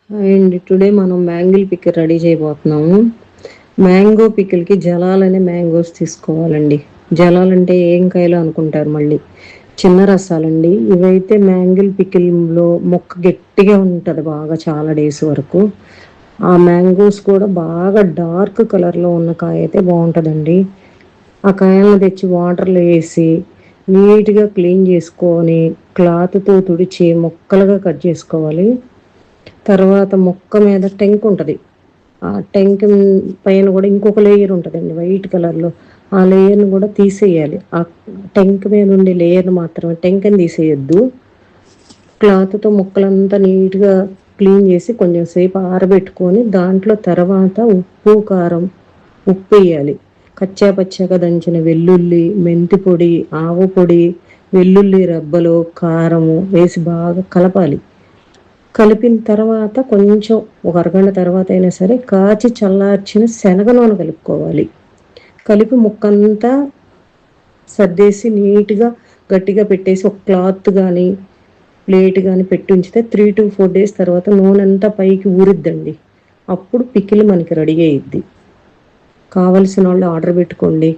And today మనం మ్యాంగిల్ pickle ready చేయబోతున్నాము. Mango పికిల్కి జలాలనే mangoes తీసుకోవాలండి. జలాలంటే ఏం కాయలు అనుకుంటారు మళ్ళీ. చిన్న రసాలండి. ఇవైతే మ్యాంగిల్ పికిల్లో మొక్క గట్టిగా ఉంటుంది బాగా చాలా డేస్ వరకు. ఆ మ్యాంగోస్ కూడా బాగా డార్క్ కలర్లో ఉన్న కాయ అయితే బాగుంటుందండి. ఆ కాయలను తెచ్చి వాటర్లో వేసి నీట్గా క్లీన్ చేసుకొని క్లాత్తో తుడిచి ముక్కలుగా కట్ చేసుకోవాలి. తర్వాత మొక్క మీద టెంక్ ఉంటుంది. ఆ టెంక్ పైన కూడా ఇంకొక లేయర్ ఉంటుందండి వైట్ కలర్లో. ఆ లేయర్ని కూడా తీసేయాలి. ఆ టెంక్ మీద ఉండే లేయర్ని మాత్రమే, టెంక్ని తీసేయొద్దు. క్లాత్తో ముక్కలంతా నీట్గా క్లీన్ చేసి కొంచెం సేపు ఆరబెట్టుకొని దాంట్లో తర్వాత ఉప్పు కారం ఉప్పు వేయాలి. కచ్చా పచ్చాగా దంచిన వెల్లుల్లి, మెంతి పొడి, ఆవు పొడి, వెల్లుల్లి రబ్బలు, కారము వేసి బాగా కలపాలి. కలిపిన తర్వాత కొంచెం ఒక అరగంట తర్వాత అయినా సరే కాచి చల్లార్చిన శనగ నూనె కలుపుకోవాలి. కలిపి ముక్కంతా సర్దేసి నీట్గా గట్టిగా పెట్టేసి ఒక క్లాత్ కానీ ప్లేట్ కానీ పెట్టి ఉంచితే 3 to 4 days తర్వాత నూనె అంతా పైకి ఊరిద్దండి. అప్పుడు పికిల్ మనకి రెడీ అయ్యిద్ది. కావలసిన వాళ్ళు ఆర్డర్ పెట్టుకోండి.